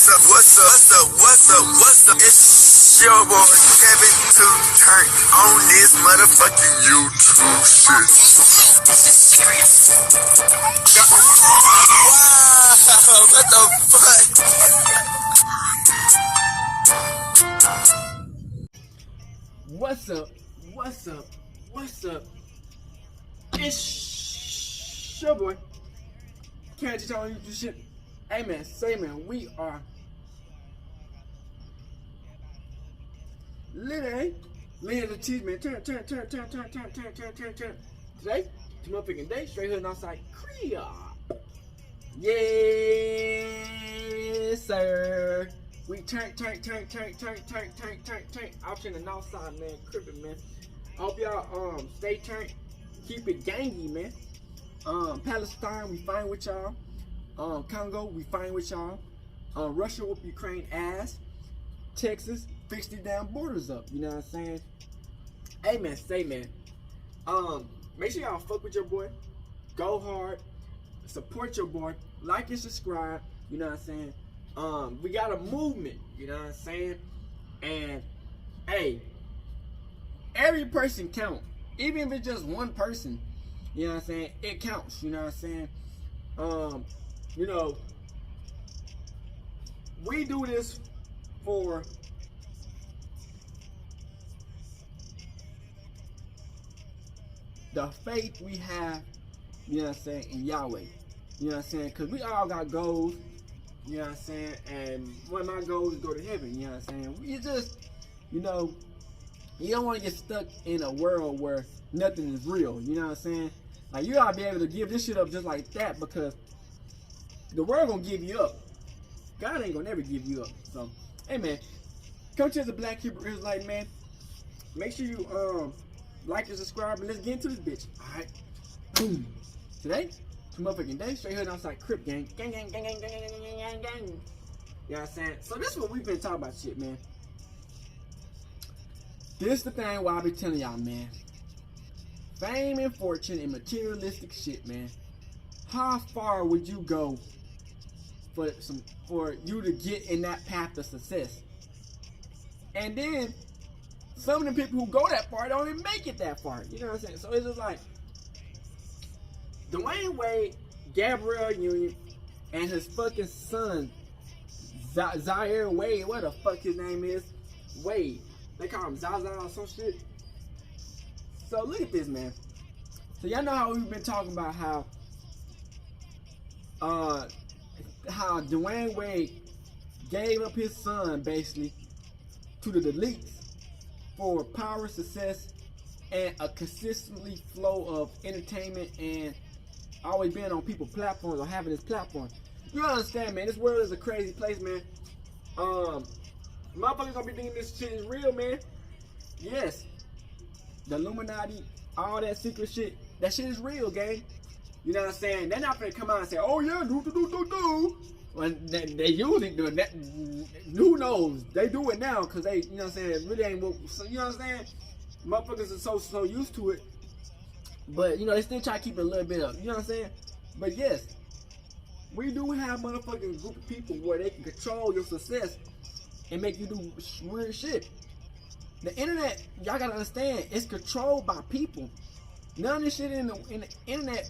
What's up? It's your boy Kevin to turn on this motherfucking YouTube shit. This is serious. Wow, what the fuck? What's up? It's your boy. Can't you tell me you shit? Hey man, we are lit the cheese man. Turn. Today, it's motherfucking day, straight hood and outside Korea. Yes, sir. We turn. Out in the north side, man. Crippin', man. I hope y'all stay turned. Keep it gangy, man. Palestine, we fine with y'all. Congo, we fine with y'all. Russia whoop Ukraine ass. Texas, fix these damn borders up. You know what I'm saying? Hey man, make sure y'all fuck with your boy. Go hard. Support your boy. Like and subscribe. You know what I'm saying? We got a movement. You know what I'm saying? And hey, every person count. Even if it's just one person. You know what I'm saying? It counts. You know what I'm saying? You know, we do this for the faith we have, you know what I'm saying, in Yahweh. You know what I'm saying? Because we all got goals, you know what I'm saying? And one of my goals is go to heaven, you know what I'm saying? We just, you know, you don't want to get stuck in a world where nothing is real, you know what I'm saying? Like, you gotta be able to give this shit up just like that, because the world gonna give you up. God ain't gonna never give you up. So, hey man, come to the Black Hebrew Israelite, man. Make sure you like and subscribe, and let's get into this bitch. Alright. Boom. Today, it's motherfucking day, straight hood outside Crip gang. Gang. You know what I'm saying? So this is what we've been talking about shit, man. This the thing why I be telling y'all, man. Fame and fortune and materialistic shit, man. How far would you go for you to get in that path of success? And then some of the people who go that far don't even make it that far. You know what I'm saying? So it's just like Dwayne Wade, Gabrielle Union, and his fucking son Zaire Wade, what the fuck his name is? Wade. They call him Zaza or some shit. So look at this, man. So y'all know how we've been talking about how Dwayne Wade gave up his son basically to the elites for power, success, and a consistently flow of entertainment and always being on people's platforms or having his platform. You understand, man? This world is a crazy place, man. Motherfuckers gonna be thinking this shit is real, man. Yes. The Illuminati, all that secret shit, that shit is real, gang. You know what I'm saying? They're not gonna come out and say, oh yeah, do. When they usually do that, who knows? They do it now because they, you know what I'm saying, it really ain't, so, you know what I'm saying? Motherfuckers are so used to it. But, you know, they still try to keep it a little bit up. You know what I'm saying? But yes, we do have motherfucking group of people where they can control your success and make you do weird shit. The internet, y'all gotta understand, it's controlled by people. None of this shit in the internet,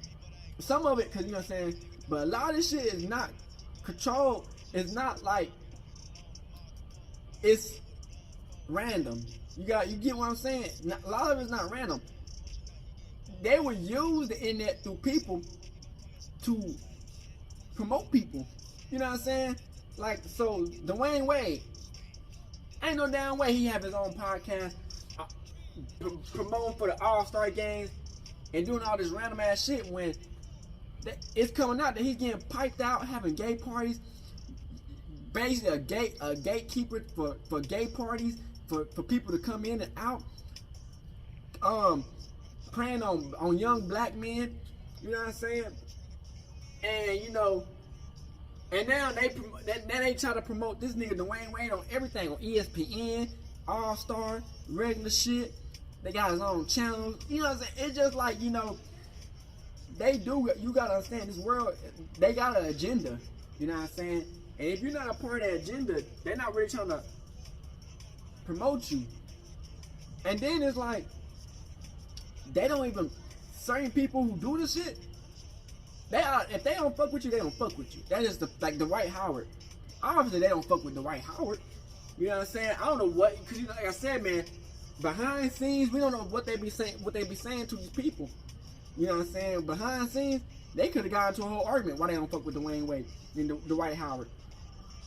some of it, cause you know what I'm saying, but a lot of this shit is not controlled. It's not like, it's random. You get what I'm saying? A lot of it's not random. They would use the internet through people to promote people. You know what I'm saying? Like, so Dwayne Wade, ain't no damn way he have his own podcast promoting for the All-Star games and doing all this random ass shit when it's coming out that he's getting piped out, having gay parties, basically a gatekeeper for gay parties, for people to come in and out, preying on young black men, you know what I'm saying? And you know, and now they try to promote this nigga Dwayne Wade on everything, on ESPN, All-Star, regular shit. They got his own channel. You know what I'm saying? It's just like, you know, they do, you gotta understand, this world, they got an agenda. You know what I'm saying? And if you're not a part of that agenda, they're not really trying to promote you. And then it's like, they don't even, certain people who do this shit, if they don't fuck with you, they don't fuck with you. That is like Dwight Howard. Obviously, they don't fuck with Dwight Howard. You know what I'm saying? I don't know what, because like I said, man, behind scenes, we don't know what they be saying to these people. You know what I'm saying? Behind scenes, they could have got into a whole argument why they don't fuck with Dwayne Wade and Dwight Howard.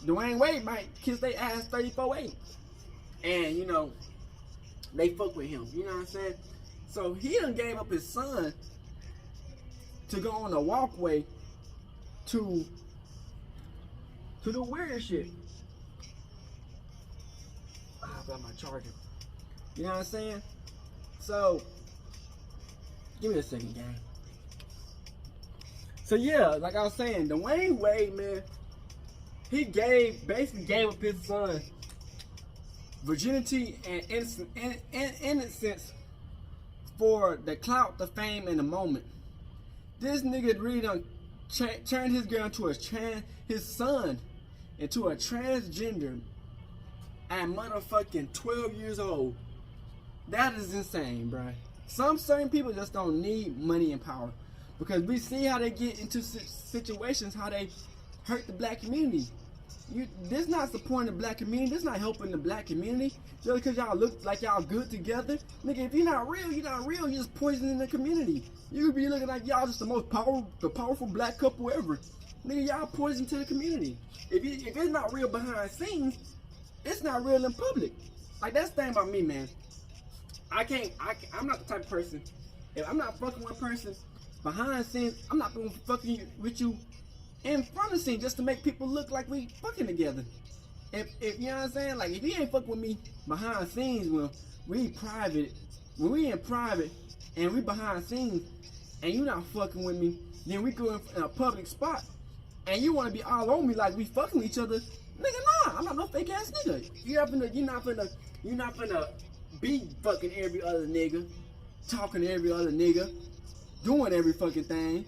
Dwayne Wade might kiss their ass 34-8. And, you know, they fuck with him. You know what I'm saying? So he done gave up his son to go on a walkway to do weird shit. I got my charger. You know what I'm saying? So, give me a second, gang. So yeah, like I was saying, Dwayne Wade, man, he basically gave up his son virginity and innocence for the clout, the fame, and the moment. This nigga really done turned his girl into his son into a transgender at motherfucking 12 years old. That is insane, bruh. Some certain people just don't need money and power, because we see how they get into situations, how they hurt the black community. This not supporting the black community. This not helping the black community. Just because y'all look like y'all good together, nigga. If you're not real, you're not real. You're just poisoning the community. You could be looking like y'all just the most powerful black couple ever. Nigga, y'all poison to the community. If it's not real behind scenes, it's not real in public. Like, that's the thing about me, man. I'm not the type of person. If I'm not fucking with a person behind scenes, I'm not gonna fucking with you in front of scenes just to make people look like we fucking together. If you know what I'm saying? Like, if you ain't fucking with me behind scenes, when we in private and we behind scenes, and you not fucking with me, then we go in a public spot, and you want to be all on me like we fucking with each other, nigga, nah, I'm not no fake ass nigga. You're not finna be fucking every other nigga, talking to every other nigga, doing every fucking thing.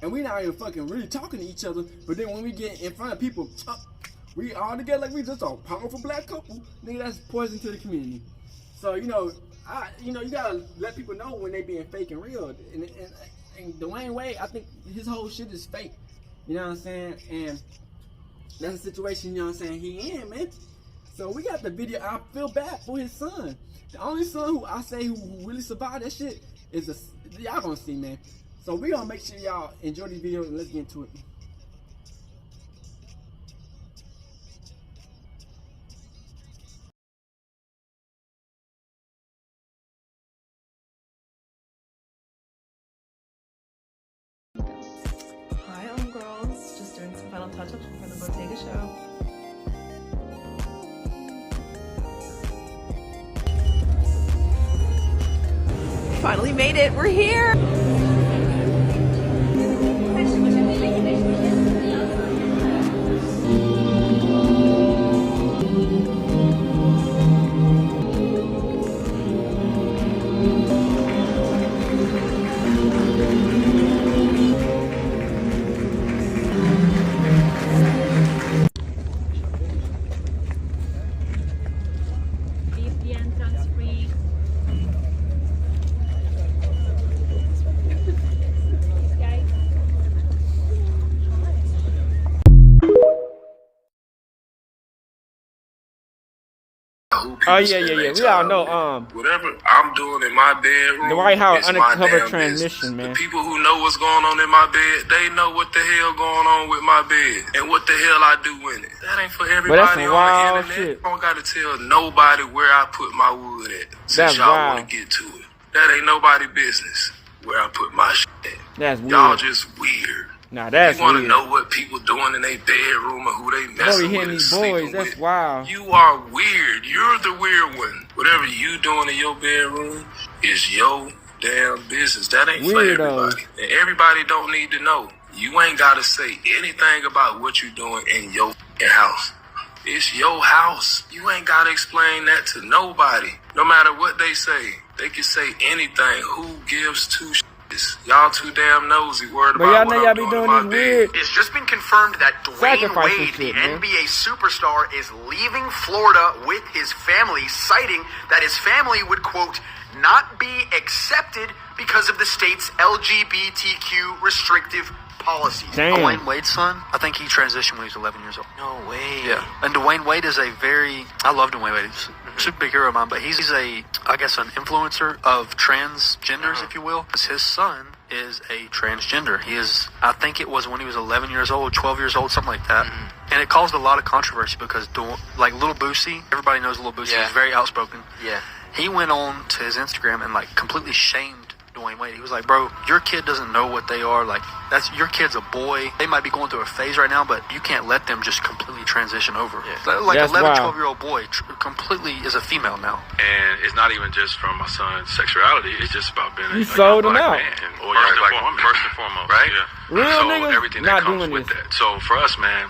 And we not even fucking really talking to each other, but then when we get in front of people, we all together like we just a powerful black couple. Nigga, that's poison to the community. So, you know, you gotta let people know when they being fake and real. And Dwayne Wade, I think his whole shit is fake. You know what I'm saying? And that's the situation, you know what I'm saying, he in, man. So we got the video. I feel bad for his son. The only son who I say who really survived that shit is y'all gonna see, man. So we gonna make sure y'all enjoy this video and let's get into it. Hi, girls. Just doing some final touch-ups before the Bottega show. Finally made it. We're here. Oh yeah. We all know whatever I'm doing in my bedroom, the White House it's my undercover damn transmission, business. man. The people who know what's going on in my bed, they know what the hell going on with my bed and what the hell I do in it. That ain't for everybody But that's some on wild the internet. shit. I don't gotta tell nobody where I put my wood at. Since y'all want to get to it, that ain't nobody business where I put my shit at. That's weird. Y'all just weird. Nah, that's you want to weird. know what people doing in their bedroom or who they messing with and sleeping that's with. wild. You are weird. You're the weird one. Whatever you doing in your bedroom is your damn business. That ain't for everybody. And everybody don't need to know. You ain't got to say anything about what you doing in your house. It's your house. You ain't got to explain that to nobody. No matter what they say. They can say anything. Who gives two shits? Y'all too damn nosy, worried But about y'all know what y'all I'm be doing doing in my these bed. weird It's just been confirmed that Dwayne sacrificing Wade, shit, the man. NBA superstar, is leaving Florida with his family, citing that his family would, quote, not be accepted because of the state's LGBTQ restrictive policies. Damn. Dwayne Wade's son, I think he transitioned when he was 11 years old. No way. Yeah. And Dwayne Wade is I love Dwayne Wade. He's a super big hero of mine, but he's an influencer of transgenders, if you will. His son is a transgender. I think it was when he was 11 years old, 12 years old, something like that. And it caused a lot of controversy because, like, Lil Boosie, everybody knows Lil Boosie, Yeah. he's very outspoken. Yeah. He went on to his Instagram and, like, completely shamed Dwayne Wade. He was like, bro, your kid doesn't know what they are. Like, your kid's a boy. They might be going through a phase right now, but you can't let them just completely transition over. Yeah. Like, That's 11, wild. 12-year-old boy completely is a female now. And it's not even just from my son's sexuality. It's just about being a You sold him black out. man or young black woman. First and foremost, right? Yeah. Real so niggas everything not that comes doing with this. that. So for us, man,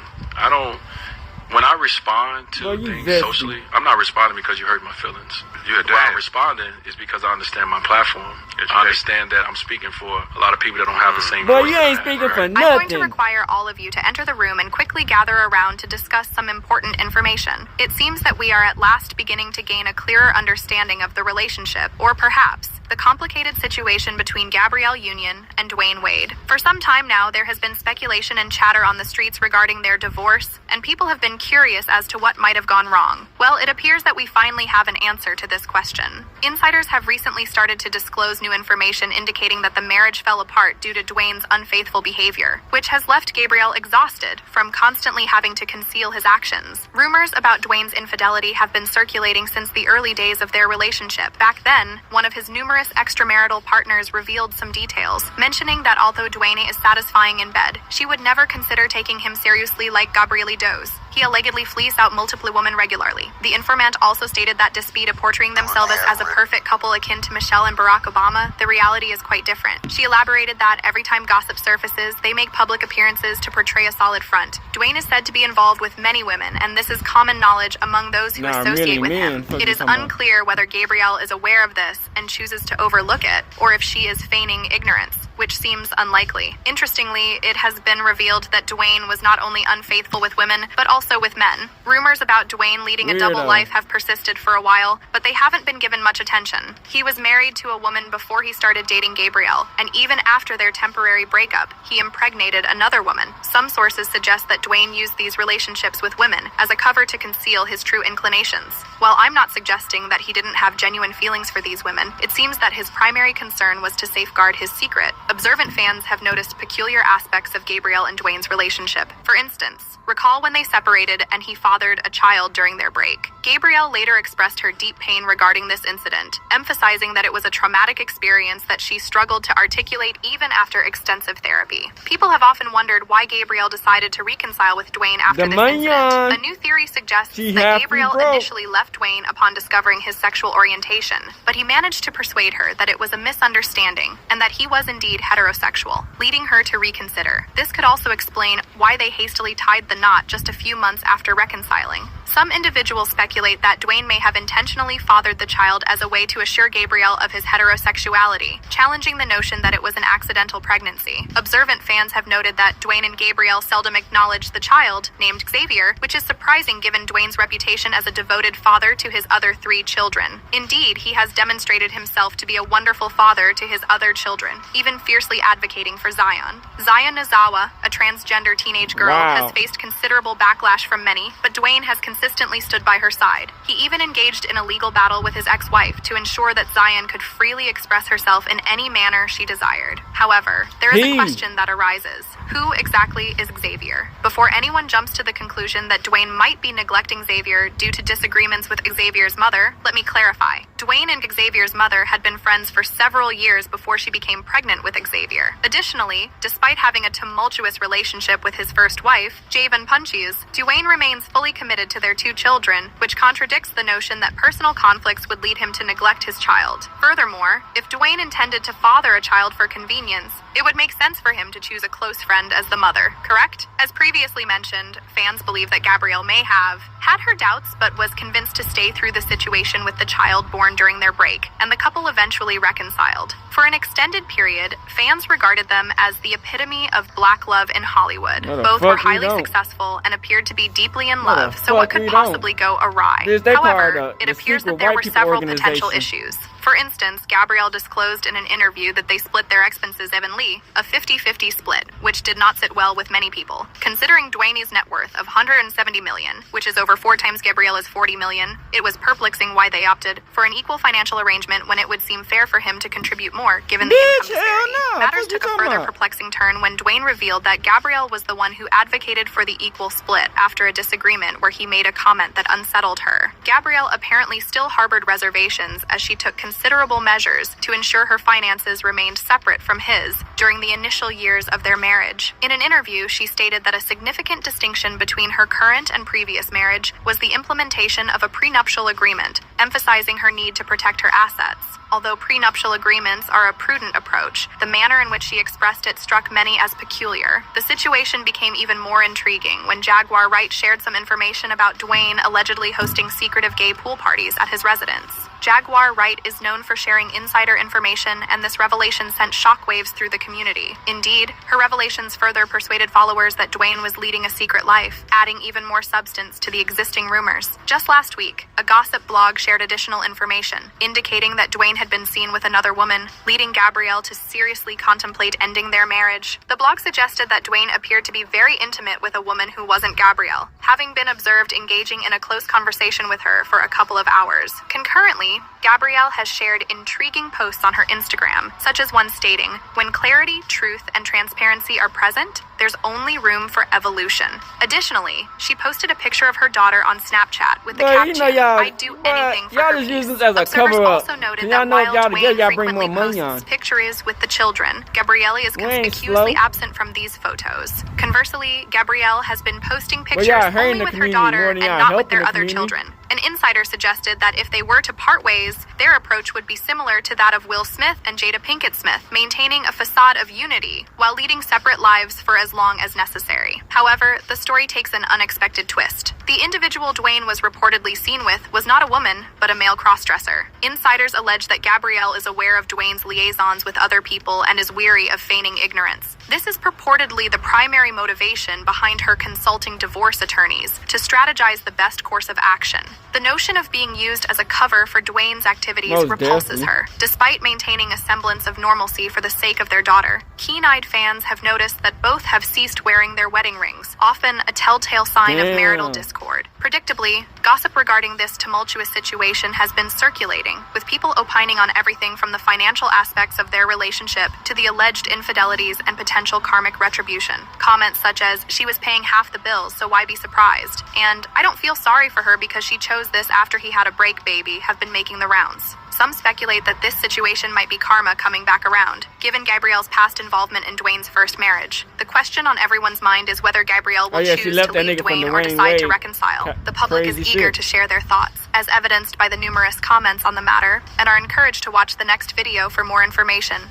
when I respond to Well, you things zesty. socially, I'm not responding because you hurt my feelings. Why I'm responding is because I understand my platform. I understand that I'm speaking for a lot of people that don't have the same Boy, voice you that I ain't have, speaking right? for I'm going to nothing. require all of you to enter the room and quickly gather around to discuss some important information. It seems that we are at last beginning to gain a clearer understanding of the relationship, or perhaps the complicated situation between Gabrielle Union and Dwayne Wade. For some time now, there has been speculation and chatter on the streets regarding their divorce, and people have been curious as to what might have gone wrong. Well, it appears that we finally have an answer to this question. Insiders have recently started to disclose new information indicating that the marriage fell apart due to Dwayne's unfaithful behavior, which has left Gabrielle exhausted from constantly having to conceal his actions. Rumors about Dwayne's infidelity have been circulating since the early days of their relationship. Back then, one of his numerous extramarital partners revealed some details, mentioning that although Dwayne is satisfying in bed, she would never consider taking him seriously like Gabrielle does. He allegedly flees out multiple women regularly. The informant also stated that despite portraying themselves as a perfect couple akin to Michelle and Barack Obama, the reality is quite different. She elaborated that every time gossip surfaces, they make public appearances to portray a solid front. Dwayne is said to be involved with many women, and this is common knowledge among those who associate with him. It is unclear whether Gabrielle is aware of this and chooses to overlook it, or if she is feigning ignorance, which seems unlikely. Interestingly, it has been revealed that Dwayne was not only unfaithful with women, but also with men. Rumors about Dwayne leading a double life have persisted for a while, but they haven't been given much attention. He was married to a woman before he started dating Gabrielle, and even after their temporary breakup, he impregnated another woman. Some sources suggest that Dwayne used these relationships with women as a cover to conceal his true inclinations. While I'm not suggesting that he didn't have genuine feelings for these women, it seems that his primary concern was to safeguard his secret. Observant fans have noticed peculiar aspects of Gabrielle and Dwayne's relationship. For instance, recall when they separated and he fathered a child during their break. Gabrielle later expressed her deep pain regarding this incident, emphasizing that it was a traumatic experience that she struggled to articulate even after extensive therapy. People have often wondered why Gabrielle decided to reconcile with Dwayne after this incident. A new theory suggests that Gabrielle initially left Dwayne upon discovering his sexual orientation, but he managed to persuade her that it was a misunderstanding and that he was indeed heterosexual, leading her to reconsider. This could also explain why they hastily tied the knot just a few months after reconciling. Some individuals speculate that Dwayne may have intentionally fathered the child as a way to assure Gabrielle of his heterosexuality, challenging the notion that it was an accidental pregnancy. Observant fans have noted that Dwayne and Gabrielle seldom acknowledge the child, named Xavier, which is surprising given Dwayne's reputation as a devoted father to his other 3 children. Indeed, he has demonstrated himself to be a wonderful father to his other children, even fiercely advocating for Zion. Zion Nozawa, a transgender teenage girl, has faced considerable backlash from many, but Dwayne has consistently stood by her side. He even engaged in a legal battle with his ex-wife to ensure that Zion could freely express herself in any manner she desired. However, there is a question that arises. Who exactly is Xavier? Before anyone jumps to the conclusion that Dwayne might be neglecting Xavier due to disagreements with Xavier's mother, let me clarify. Dwayne and Xavier's mother had been friends for several years before she became pregnant with Xavier. Additionally, despite having a tumultuous relationship with his first wife, Javen Punchies, Dwayne remains fully committed to their 2 children, which contradicts the notion that personal conflicts would lead him to neglect his child. Furthermore, if Dwayne intended to father a child for convenience, it would make sense for him to choose a close friend as the mother, correct? As previously mentioned, fans believe that Gabrielle may have had her doubts but was convinced to stay through the situation with the child born during their break, and the couple eventually reconciled. For an extended period, fans regarded them as the epitome of black love in Hollywood. Both were highly successful and appeared to be deeply in love, so what could possibly go awry? However, it appears that there were several potential issues. For instance, Gabrielle disclosed in an interview that they split their expenses evenly, a 50-50 split, which did not sit well with many people. Considering Dwayne's net worth of $170 million, which is over 4 times Gabriella's $40 million, it was perplexing why they opted for an equal financial arrangement when it would seem fair for him to contribute more, given the income disparity. Matters took a further perplexing turn when Dwayne revealed that Gabrielle was the one who advocated for the equal split after a disagreement where he made a comment that unsettled her. Gabrielle apparently still harbored reservations as she took considerable measures to ensure her finances remained separate from his during the initial years of their marriage. In an interview, she stated that a significant distinction between her current and previous marriage was the implementation of a prenuptial agreement, emphasizing her need to protect her assets. Although prenuptial agreements are a prudent approach, the manner in which she expressed it struck many as peculiar. The situation became even more intriguing when Jaguar Wright shared some information about Dwayne allegedly hosting secretive gay pool parties at his residence. Jaguar Wright is known for sharing insider information, and this revelation sent shockwaves through the community. Indeed, her revelations further persuaded followers that Dwayne was leading a secret life, adding even more substance to the existing rumors. Just last week, a gossip blog shared additional information, indicating that Dwayne had been seen with another woman, leading Gabrielle to seriously contemplate ending their marriage. The blog suggested that Dwayne appeared to be very intimate with a woman who wasn't Gabrielle, having been observed engaging in a close conversation with her for a couple of hours. Concurrently, Gabrielle has shared intriguing posts on her Instagram, such as one stating, "When clarity, truth, and transparency are present, there's only room for evolution." Additionally, she posted a picture of her daughter on Snapchat with the caption, "I'd do anything for her peace." Observers also noted that while Dwayne frequently posts his picture is with the children, Gabrielle is conspicuously absent from these photos. Conversely, Gabrielle has been posting pictures only with her daughter and not with their other children. An insider suggested that if they were to part ways, their approach would be similar to that of Will Smith and Jada Pinkett Smith, maintaining a facade of unity while leading separate lives for as long as necessary. However, the story takes an unexpected twist. The individual Dwayne was reportedly seen with was not a woman, but a male crossdresser. Insiders allege that Gabrielle is aware of Dwayne's liaisons with other people and is weary of feigning ignorance. This is purportedly the primary motivation behind her consulting divorce attorneys to strategize the best course of action. The notion of being used as a cover for Dwayne's activities repulses her, despite maintaining a semblance of normalcy for the sake of their daughter. Keen-eyed fans have noticed that both have ceased wearing their wedding rings, often a telltale sign of marital discord. Predictably, gossip regarding this tumultuous situation has been circulating, with people opining on everything from the financial aspects of their relationship to the alleged infidelities and potential karmic retribution. Comments such as, "She was paying half the bills, so why be surprised?" and "I don't feel sorry for her because she chose this after he had a break baby," have been making the rounds. Some speculate that this situation might be karma coming back around, given Gabrielle's past involvement in Dwayne's first marriage. The question on everyone's mind is whether Gabrielle will choose to leave Dwayne or decide to reconcile. The public is eager to share their thoughts, as evidenced by the numerous comments on the matter, and are encouraged to watch the next video for more information.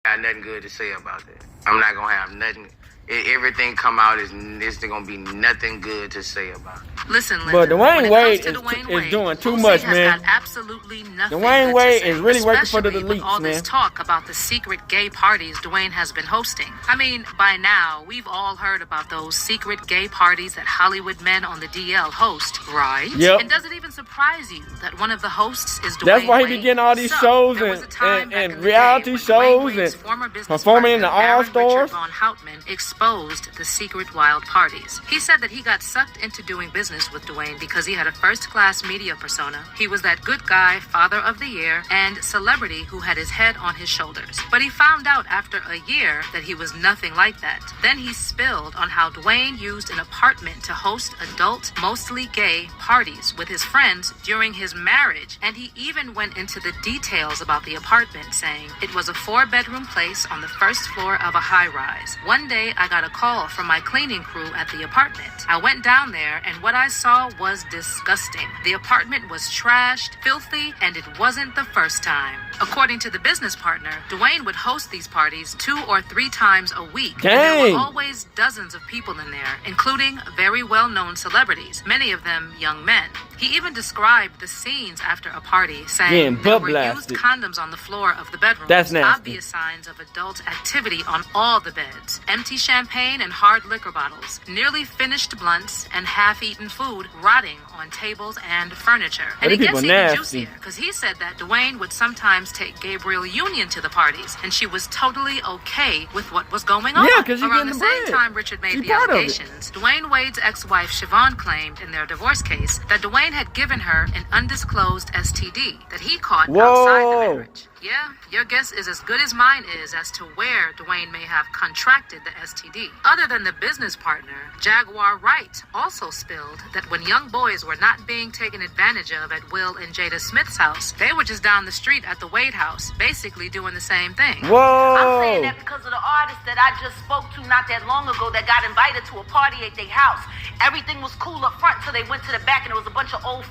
I have nothing good to say about that. I'm not gonna have nothing. Everything come out is gonna be nothing good to say about it. Listen, but Dwayne Wade is Dwayne doing too much, man. Absolutely nothing. Dwayne Wade is really working for the elites, with all man. this talk about the secret gay parties Dwayne has been hosting. I mean, by now we've all heard about those secret gay parties that Hollywood men on the DL host, right? Yep. And does it even surprise you that one of the hosts is Dwayne That's why he Wade? be getting all these shows and reality shows and performing in the All-Stars. Von Houtman exposed the secret wild parties. He said that he got sucked into doing business with Dwayne because he had a first-class media persona. He was that good guy, father of the year, and celebrity who had his head on his shoulders. But he found out after a year that he was nothing like that. Then he spilled on how Dwayne used an apartment to host adult, mostly gay parties with his friends during his marriage. And he even went into the details about the apartment, saying it was a 4-bedroom place on the first floor of a high-rise. One day, I got a call from my cleaning crew at the apartment. I went down there, and what I guys saw was disgusting. The apartment was trashed, filthy, and it wasn't the first time. According to the business partner, Dwayne would host these parties 2 or 3 times a week. Dang. And there were always dozens of people in there, including very well-known celebrities, many of them young men. He even described the scenes after a party, saying there were used condoms on the floor of the bedroom. That's nasty. Obvious signs of adult activity on all the beds. Empty champagne and hard liquor bottles. Nearly finished blunts and half-eaten food rotting on tables and furniture. And it gets even juicier, because he said that Dwayne would sometimes take Gabrielle Union to the parties, and she was totally okay with what was going on. Yeah, because around the same time Richard made the allegations, Dwayne Wade's ex-wife Siobhan claimed in their divorce case that Dwayne had given her an undisclosed STD that he caught outside the marriage. Yeah, your guess is as good as mine is as to where Dwayne may have contracted the STD. Other than the business partner, Jaguar Wright also spilled that when young boys were not being taken advantage of at Will and Jada Smith's house, they were just down the street at the Wade house, basically doing the same thing. Whoa! I'm saying that because of the artist that I just spoke to not that long ago that got invited to a party at their house. Everything was cool up front till they went to the back and there was a bunch of old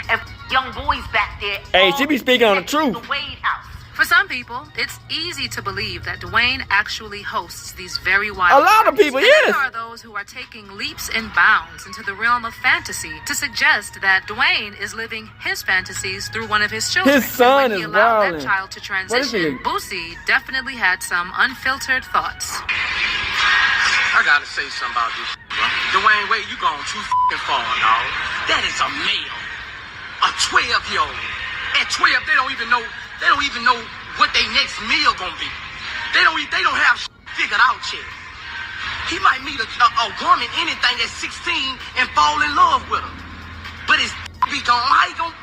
and young boys back there. Hey, she be speaking on the truth. The Wade house. For some people, it's easy to believe that Dwayne actually hosts these very wild A lot of people, and yes. there are those who are taking leaps and bounds into the realm of fantasy to suggest that Dwayne is living his fantasies through one of his children. His son and when he is allowed wilding. that child to transition, Boosie definitely had some unfiltered thoughts. I gotta say something about this, bro. Dwayne Wade, you going too far, dog. That is a male. A 12-year-old. At 12, they don't even know what their next meal gonna be. They don't have figured out yet. He might meet a woman, anything at 16, and fall in love with her. But his be gone. How he gonna?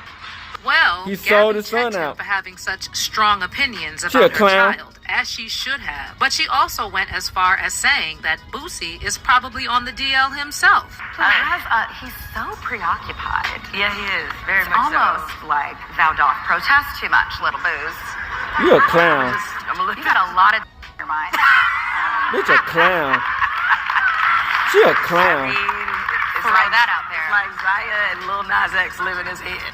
Well, he sold Gabby his son checked him out for having such strong opinions She a about her clown. child, as she should have. But she also went as far as saying that Boosie is probably on the DL himself. He's so preoccupied. Yeah, he is. Very It's much almost like thou doth protest too much, little Booze. You a clown. You got a lot of in your mind. Bitch, a clown. She a clown. Throw that out there. It's like Zaya and Lil Nas X living his head.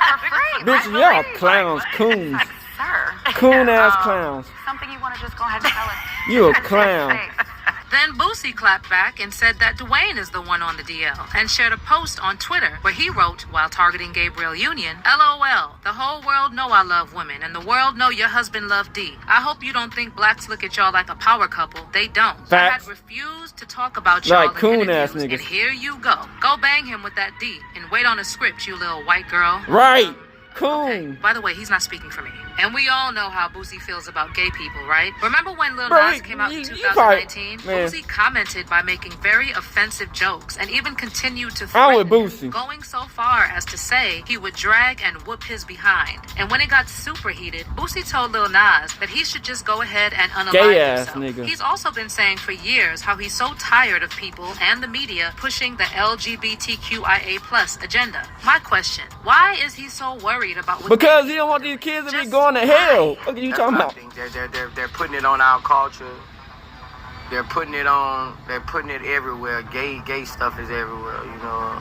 For free. Bitch, y'all clowns, coons. Like, sir. Coon ass clowns. Something you want to just go ahead and tell us. You a clown. Then Boosie clapped back and said that Dwayne is the one on the DL and shared a post on Twitter where he wrote, while targeting Gabrielle Union, LOL, the whole world know I love women and the world know your husband loved D. I hope you don't think blacks look at y'all like a power couple. They don't. Facts. I had refused to talk about y'all Like coon in ass interviews, niggas. and here you go. Go bang him with that D and wait on a script, you little white girl. Right. Coon. By the way, he's not speaking for me. And we all know how Boosie feels about gay people, right? Remember when Lil Bro, Nas came out in you 2019? probably- man. Boosie commented by making very offensive jokes and even continued to I'm threaten with Boosie. him, going so far as to say he would drag and whoop his behind. And when it got super heated, Boosie told Lil Nas that he should just go ahead and unalive Gay ass himself. nigga. He's also been saying for years how he's so tired of people and the media pushing the LGBTQIA+ agenda. My question, why is he so worried about what Because he don't want these kids to be going to hell. What are you talking about? I think they're putting it on our culture. They're putting it everywhere. Gay stuff is everywhere, you know.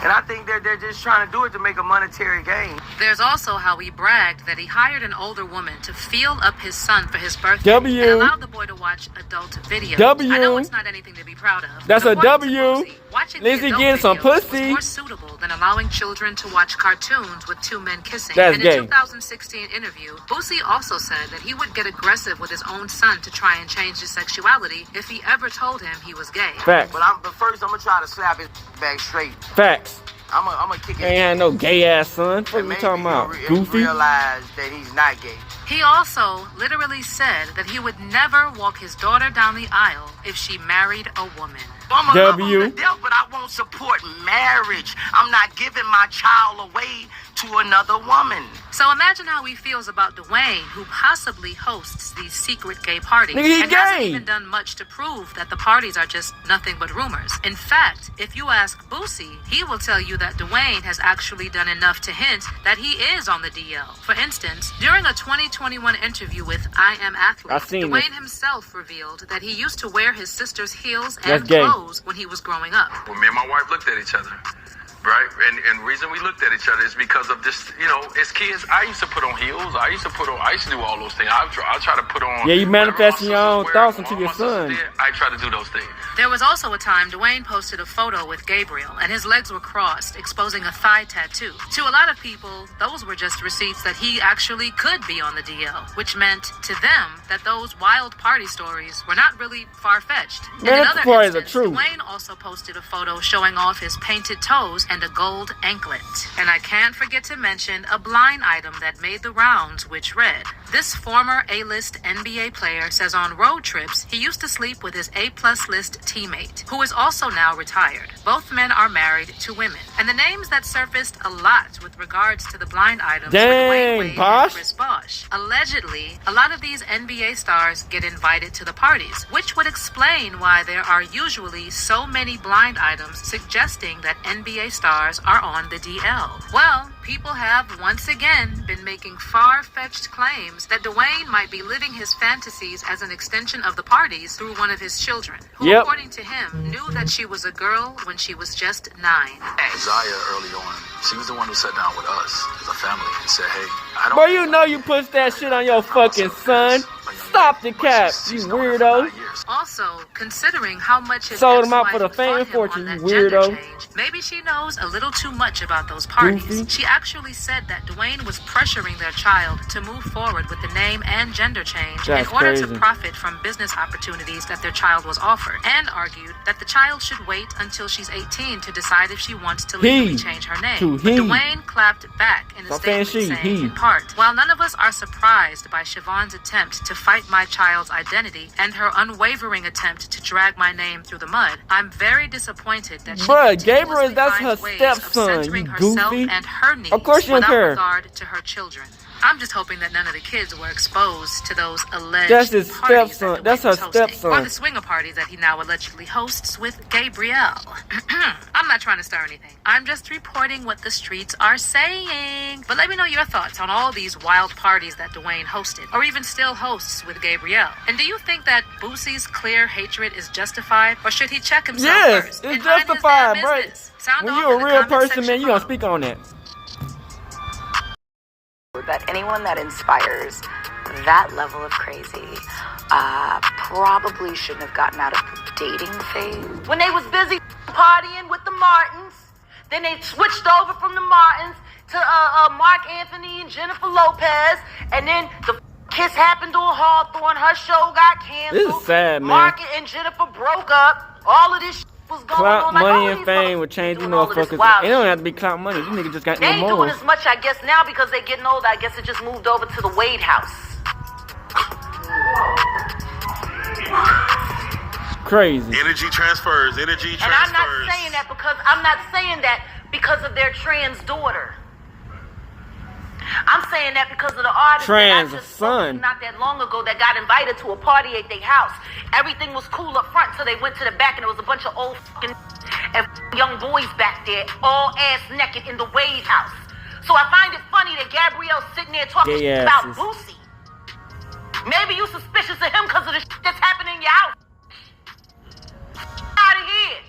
And I think they're just trying to do it to make a monetary gain. There's also how he bragged that he hired an older woman to feel up his son for his birthday W. and allowed the boy to watch adult videos. W. I know it's not anything to be proud of. That's but a according to W. Boosie, watching At least the he adult getting some videos pussy. was more suitable than allowing children to watch cartoons with two men kissing. That's in gay. a 2016 interview, Boosie also said that he would get aggressive with his own son to try and change his sexuality if he ever told him he was gay. Facts. But first I'm gonna try to slap his back straight. Facts. I'm gonna kick his Ain't had no gay ass son. What and you talking about? he'll Goofy? realize that he's not gay. He also literally said that he would never walk his daughter down the aisle if she married a woman. I'm a W. love to death, but I won't support marriage. I'm not giving my child away to to another woman. So imagine how he feels about Dwade, who possibly hosts these secret gay parties Nigga, he and hasn't gay. even done much to prove that the parties are just nothing but rumors. In fact, if you ask Boosie, he will tell you that Dwade has actually done enough to hint that he is on the DL. For instance, during a 2021 interview with I Am Athlete, Dwade himself revealed that he used to wear his sister's heels and clothes when he was growing up. When me and my wife looked at each other, right? And the reason we looked at each other is because of this, you know, as kids, I used to put on heels. I used to do all those things. I try to put on... Yeah, you manifesting your own thoughts into your son. I try to do those things. There was also a time Dwade posted a photo with Gabriel, and his legs were crossed, exposing a thigh tattoo. To a lot of people, those were just receipts that he actually could be on the DL, which meant to them that those wild party stories were not really far-fetched. In another instance, Dwade also posted a photo showing off his painted toes and a gold anklet. And I can't forget to mention a blind item that made the rounds, which read, "This former A-list NBA player says on road trips he used to sleep with his A-plus list teammate, who is also now retired. Both men are married to women." And the names that surfaced a lot with regards to the blind items were Dwayne Wade and Chris Bosh. Allegedly, a lot of these NBA stars get invited to the parties, which would explain why there are usually so many blind items suggesting that NBA stars are on the DL. Well, people have once again been making far-fetched claims that Dwade might be living his fantasies as an extension of the parties through one of his children, who, according to him, knew that she was a girl when she was just 9. Zaya, early on, she was the one who sat down with us as a family and said, hey, I don't... Boy, you know you pushed that shit on your fucking son. Stop the cap, you weirdo. Also, considering how much his sold him out for the ex-wife fame and fought him fortune, on you that gender weirdo. change, maybe she knows a little too much about those parties. Goofy. She actually said that Dwade was pressuring their child to move forward with the name and gender change in order to profit from business opportunities that their child was offered, and argued that the child should wait until she's 18 to decide if she wants to legally change her name. But Dwade clapped back in a statement saying, in part, "While none of us are surprised by Siobhan's attempt to fight my child's identity and her unwavering attempt to drag my name through the mud, I'm very disappointed that she Gabriel, that's her stepson, you goofy. And her needs of course you don't care. Regard to her children. I'm just hoping that none of the kids were exposed to those alleged That's his parties stepson. that That's her hosting, stepson. or the swinger parties that he now allegedly hosts with Gabrielle. I'm not trying to stir anything. I'm just reporting what the streets are saying. But let me know your thoughts on all these wild parties that Dwade hosted, or even still hosts with Gabrielle. And do you think that Boosie's clear hatred is justified, or should he check himself first? Yes, it's justified, bro. When you're a real person, man, you gonna speak on that. That anyone that inspires that level of crazy probably shouldn't have gotten out of the dating phase. When they was busy partying with the Martins, then they switched over from the Martins to Mark Anthony and Jennifer Lopez, and then the kiss happened on Hawthorne. Her show got canceled. This is sad, man. Mark and Jennifer broke up. All of this was going Clout, on. Like, money, and fame would change you motherfuckers. It don't have to be clout money. These niggas just got they no ain't morals. doing as much, I guess, now because they getting older. I guess it just moved over to the Wade house. Crazy. Energy transfers. And I'm not saying that because of their trans daughter. I'm saying that because of the artist trans that I just son. not that long ago that got invited to a party at their house. Everything was cool up front till they went to the back and there was a bunch of old and young boys back there, all ass naked in the Wade house. So I find it funny that Gabrielle's sitting there talking about Boosie. Maybe you suspicious of him because of the shit that's happening in your house. Out of here.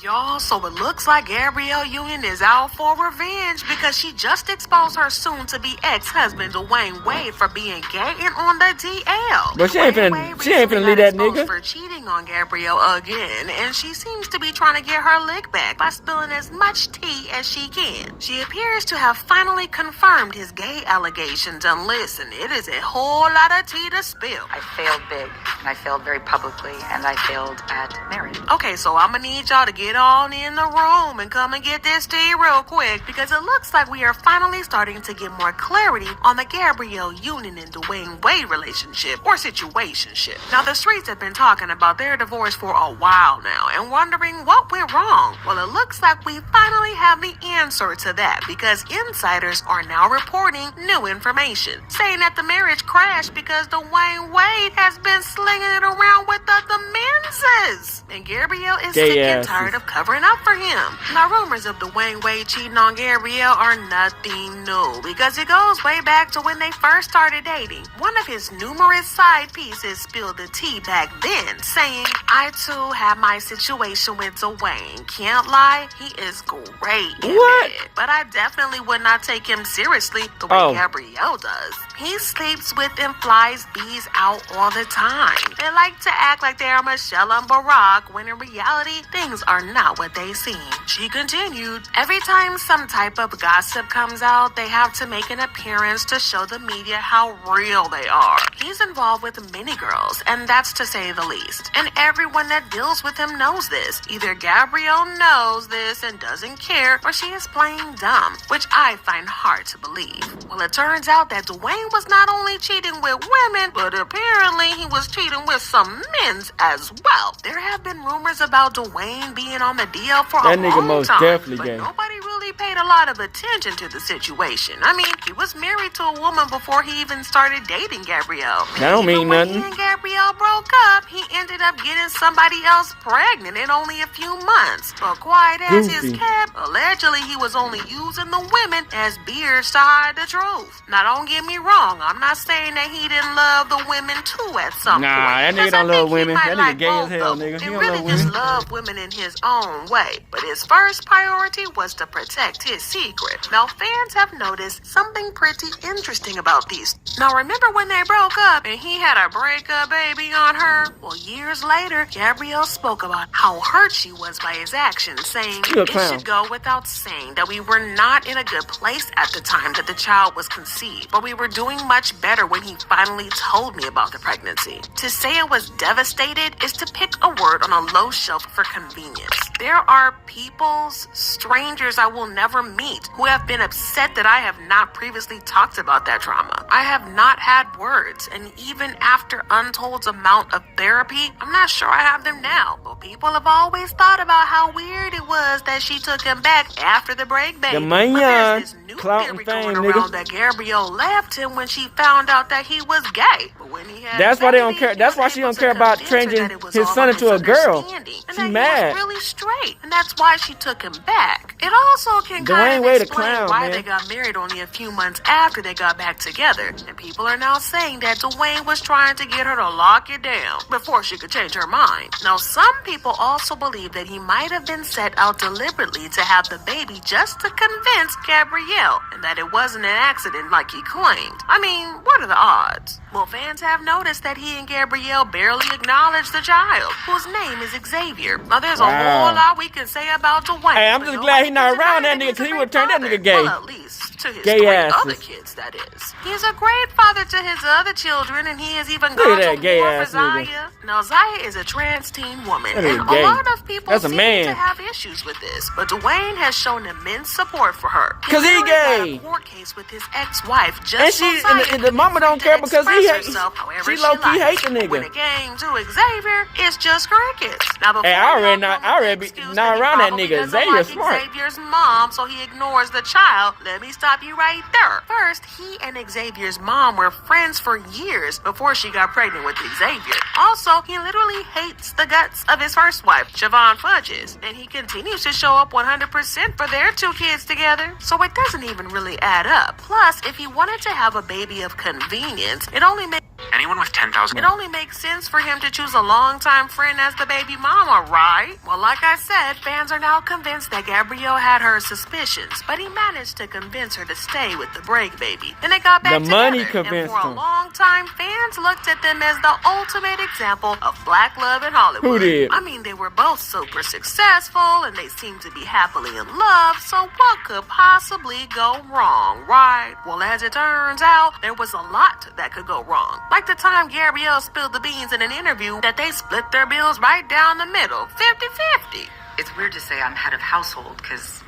Y'all, so it looks like Gabrielle Union is out for revenge because she just exposed her soon-to-be ex-husband Dwayne Wade for being gay and on the DL. But she ain't finna leave that nigga for cheating on Gabrielle again, and she seems to be trying to get her lick back by spilling as much tea as she can. She appears to have finally confirmed his gay allegations, and listen, it is a whole lot of tea to spill. I failed big, and I failed very publicly, and I failed at marriage. Okay, so I'm gonna need y'all to get on in the room and come and get this tea real quick, because it looks like we are finally starting to get more clarity on the Gabrielle Union and Dwayne Wade relationship or situationship. Now, the streets have been talking about their divorce for a while now and wondering what went wrong. Well, it looks like we finally have the answer to that, because insiders are now reporting new information, saying that the marriage crashed because Dwayne Wade has been slinging it around with the menses, and Gabrielle is sick and tired of covering up for him. Now, rumors of Dwayne Wade cheating on Gabrielle are nothing new, because it goes way back to when they first started dating. One of his numerous side pieces spilled the tea back then, saying, "I too have my situation with Dwayne. Can't lie, he is great in bed, but I definitely would not take him seriously the way Gabrielle does. He sleeps with and flies bees out all the time. They like to act like they are Michelle and Barack, when in reality, things are not what they seem." She continued, "Every time some type of gossip comes out, they have to make an appearance to show the media how real they are. He's involved with many girls, and that's to say the least. And everyone that deals with him knows this. Either Gabrielle knows this and doesn't care, or she is playing dumb, which I find hard to believe." Well, it turns out that Dwayne was not only cheating with women, but apparently he was cheating with some men's as well. There have been rumors about Dwayne being on the DL for a long time, but nobody really paid a lot of attention to the situation. I mean, he was married to a woman before he even started dating Gabrielle. That don't mean when nothing. he and Gabrielle broke up, he ended up getting somebody else pregnant in only a few months. But quiet as his kept, allegedly he was only using the women as beards to hide the truth. Now, don't get me wrong, I'm not saying that he didn't love the women too at some point. Nah, that nigga don't love women. That nigga gay as hell, nigga. He really just loved women in his own way. But his first priority was to protect his secret. Now, fans have noticed something pretty interesting about these. Now, remember when they broke up and he had a breakup baby on her? Well, years later, Gabrielle spoke about how hurt she was by his actions, saying it should go without saying that we were not in a good place at the time that the child was conceived, but we were doing much better when he finally told me about the pregnancy. To say it was devastated is to pick a word on a low shelf for convenience. There are peoples, strangers I will never meet, who have been upset that I have not previously talked about that trauma. I have not had words, and even after untold amount of therapy, I'm not sure I have them now. But people have always thought about how weird it was that she took him back after the break, baby. The man, but there's this new clout theory and fame, going around nigga. that Gabrielle left him when she found out that he was gay. But when he had That's why they don't care. That's why she don't care about changing his son into a girl. She mad. He was really straight, and that's why she took him back. It also can kind of Dwayne Wade a explain clown, why man. they got married only a few months after they got back together. And people are now saying that Dwayne was trying to get her to lock it down before she could change her mind. Now, some people also believe that he might have been set out deliberately to have the baby just to convince Gabrielle, and that it wasn't an accident like he claimed. I mean, what are the odds? Well, fans have noticed that he and Gabrielle barely acknowledge the child, whose name is Xavier. Now, there's a whole lot we can say about Dwayne. Hey, I'm just glad he's not around that nigga, because he would turn that nigga gay. Well, at least to his Gay three asses. other kids, that is. He's a great father to his other children, and he has even Look gone at that to gay war ass for nigga. Zaya. Now, Zaya is a trans teen woman, That and nigga a gay. lot of people That's a seem man. to have issues with this. But Dwayne has shown immense support for her. 'Cause he literally gay. got a court case with his ex-wife, just And so she Zaya and the mama don't care because he express hate. herself however She low key likes. hate the When nigga. it came to Xavier, it's just crickets. Now, before Hey, I already be not around that nigga. Xavier's smart. Xavier's mom, so he ignores the child. Let me stop you right there. First, he and Xavier's mom were friends for years before she got pregnant with Xavier. Also, he literally hates the guts of his first wife, Siobhan Fudges, and he continues to show up 100% for their two kids together. So it doesn't even really add up. Plus, if he wanted to have a baby of convenience, it only makes Anyone with 10,000. It only makes sense for him to choose a longtime friend as the baby mama, right? Well, like I said, fans are now convinced that Gabrielle had her suspicions, but he managed to convince her to stay with the break baby. Then they got back The together, money convinced and for a him. long time, fans looked at them as the ultimate example of black love in Hollywood. Who did? I mean, they were both super successful, and they seemed to be happily in love, so what could possibly go wrong, right? Well, as it turns out, there was a lot that could go wrong. Like the time Gabrielle spilled the beans in an interview that they split their bills right down the middle, 50-50. It's weird to say I'm head of household because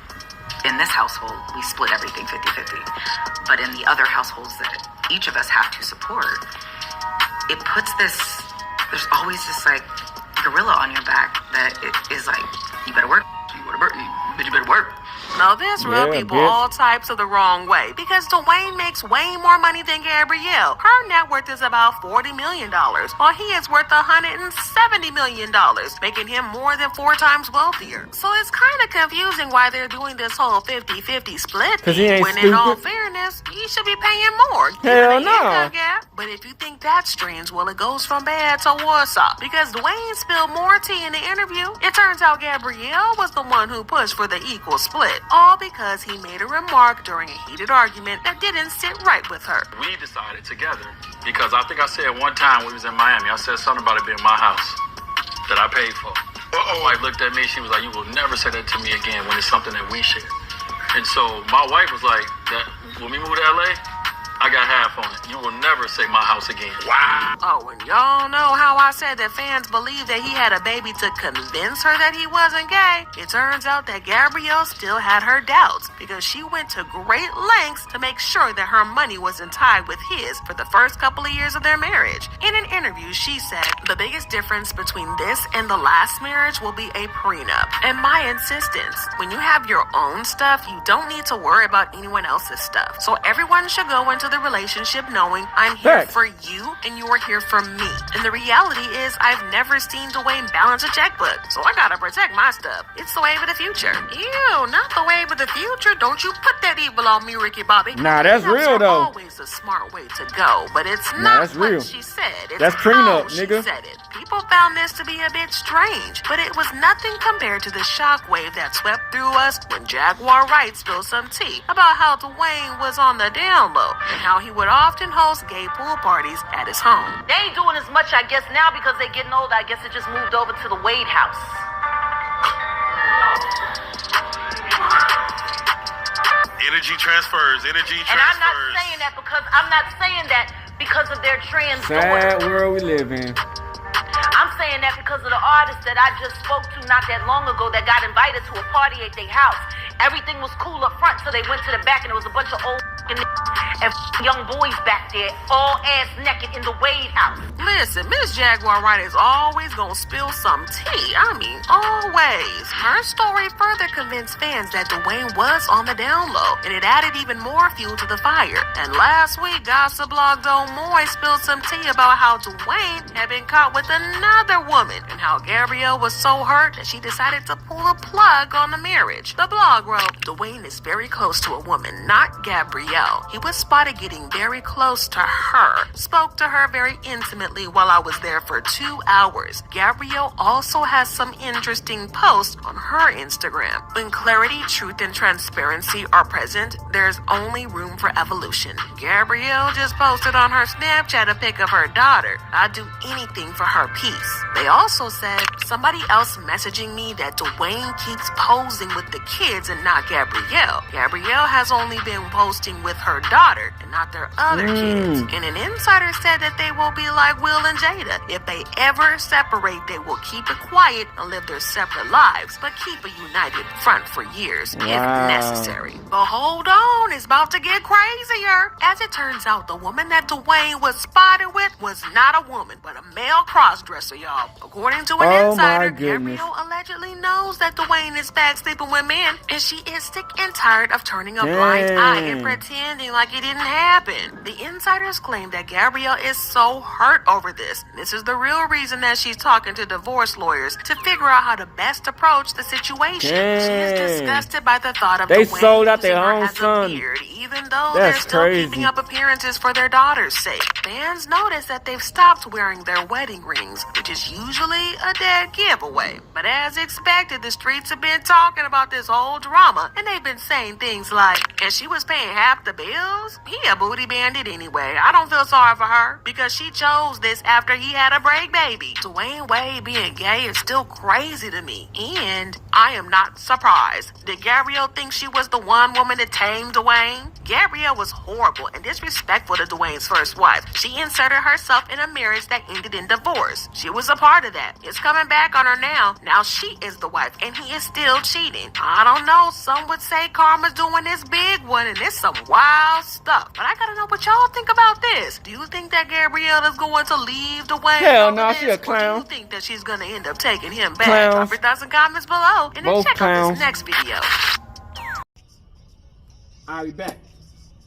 in this household, we split everything 50-50. But in the other households that each of us have to support, it puts this, there's always this like gorilla on your back that it is like, you better work, you better work. No, this rub people all types of the wrong way because Dwade makes way more money than Gabrielle. Her net worth is about $40 million, while he is worth $170 million, making him more than 4 times wealthier. So it's kind of confusing why they're doing this whole 50-50 split thing, when in all fairness, he should be paying more. Hell no. But if you think that's strange, well, it goes from bad to worse up because Dwade spilled more tea in the interview. It turns out Gabrielle was the one who pushed for the equal split, all because he made a remark during a heated argument that didn't sit right with her. We decided together, because I think I said one time when we was in Miami, I said something about it being my house that I paid for. My wife looked at me, she was like, you will never say that to me again when it's something that we share. And so my wife was like, that when we moved to LA, I got half on it. You will never say my house again. Wow. Oh, and y'all know how I said that fans believe that he had a baby to convince her that he wasn't gay? It turns out that Gabrielle still had her doubts because she went to great lengths to make sure that her money wasn't tied with his for the first couple of years of their marriage. In an interview, she said, the biggest difference between this and the last marriage will be a prenup. And my insistence, when you have your own stuff, you don't need to worry about anyone else's stuff. So everyone should go into the relationship knowing I'm here for you and you are here for me. And the reality is I've never seen Dwade balance a checkbook, so I gotta protect my stuff. It's the wave of the future. Ew, not the wave of the future. Don't you put that evil on me, Ricky Bobby. Nah, that's real though. Always a smart way to go, but it's not that's real. What she said. It's that's prenup, nigga. She said it. People found this to be a bit strange, but it was nothing compared to the shockwave that swept through us when Jaguar Wright spilled some tea about how Dwade was on the down low and how he would often host gay pool parties at his home. They ain't doing as much, I guess, now because they're getting older. I guess it just moved over to the Wade house. Energy transfers. And I'm not saying that because of their trans Sad daughter. world we live in. I'm saying that because of the artist that I just spoke to not that long ago that got invited to a party at their house. Everything was cool up front, so they went to the back and there was a bunch of old and young boys back there, all ass naked in the Wade house. Listen, Miss Jaguar Wright is always gonna spill some tea. I mean, always. Her story further convinced fans that Dwade was on the down low, and it added even more fuel to the fire. And last week, gossip blog Doe Moy spilled some tea about how Dwade had been caught with another woman, and how Gabrielle was so hurt that she decided to pull a plug on the marriage. The blog wrote, Dwade is very close to a woman, not Gabrielle. He was spotted getting very close to her. Spoke to her very intimately while I was there for 2 hours. Gabrielle also has some interesting posts on her Instagram. When clarity, truth, and transparency are present, there's only room for evolution. Gabrielle just posted on her Snapchat a pic of her daughter. I'd do anything for her peace. They also said, somebody else messaging me that Dwade keeps posing with the kids and not Gabrielle. Gabrielle has only been posting with her daughter and not their other kids. And an insider said that they will be like Will and Jada. If they ever separate, they will keep it quiet and live their separate lives, but keep a united front for years if necessary. But hold on, it's about to get crazier. As it turns out, the woman that Dwade was spotted with was not a woman, but a male crossdresser, y'all. According to an insider, Gabrielle allegedly knows that Dwade is back sleeping with men, and she is sick and tired of turning a blind eye and pretending like it didn't happen. The insiders claim that Gabrielle is so hurt over this. This is the real reason that she's talking to divorce lawyers to figure out how to best approach the situation. She is disgusted by the thought of Dwade sold out their own son. Even though they're still keeping up appearances for their daughter's sake. Fans notice that they've stopped wearing their wedding rings, which is usually a dead giveaway. But as expected, the streets have been talking about this whole drama, and they've been saying things like, and she was paying half the bills? He a booty bandit anyway. I don't feel sorry for her, because she chose this after he had a break baby. Dwade Wade being gay is still crazy to me, and I am not surprised. Did Gabrielle think she was the one woman to tame Dwade? Gabrielle was horrible and disrespectful to Dwayne's first wife. She inserted herself in a marriage that ended in divorce. She was a part of that. It's coming back on her now. Now she is the wife and he is still cheating. I don't know. Some would say karma's doing this big one and it's some wild stuff. But I gotta know what y'all think about this. Do you think that Gabrielle is going to leave Dwayne? Hell no, she a clown. Or do you think that she's gonna end up taking him back? Clowns. Drop your thoughts and comments below and then Both check out clowns. this next video. I'll be back.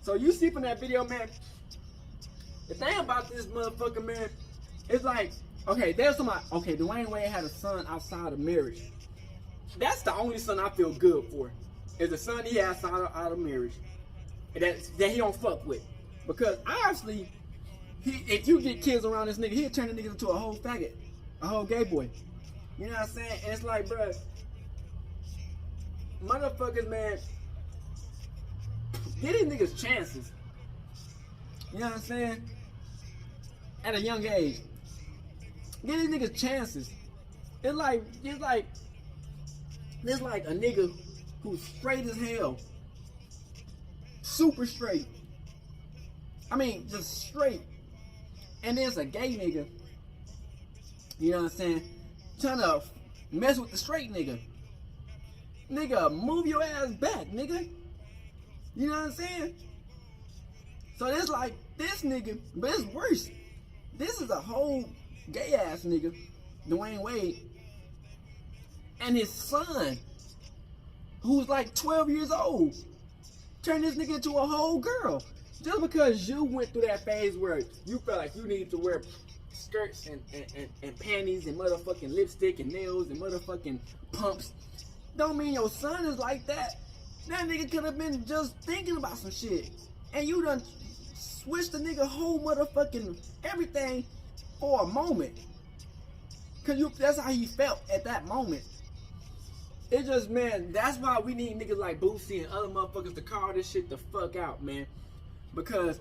So you see from that video, man, the thing about this motherfucker, man, it's like, okay, there's somebody, okay, Dwayne Wade had a son outside of marriage. That's the only son I feel good for, is the son he has out of marriage. And that he don't fuck with. Because honestly, if you get kids around this nigga, he'll turn the nigga into a whole faggot, a whole gay boy. You know what I'm saying? And it's like, bruh, motherfuckers, man, get these niggas chances. You know what I'm saying? At a young age. Get these niggas chances. It's like a nigga who's straight as hell. Super straight. I mean, just straight. And there's a gay nigga, you know what I'm saying, trying to mess with the straight nigga. Nigga, move your ass back, nigga. You know what I'm saying? So it's like this nigga, but it's worse. This is a whole gay ass nigga, Dwayne Wade, and his son, who's like 12 years old, turned this nigga into a whole girl. Just because you went through that phase where you felt like you needed to wear skirts and panties and motherfucking lipstick and nails and motherfucking pumps, don't mean your son is like that. That nigga could have been just thinking about some shit. And you done switched the nigga whole motherfucking everything for a moment. Cause that's how he felt at that moment. It just, man, that's why we need niggas like Boosie and other motherfuckers to call this shit the fuck out, man. Because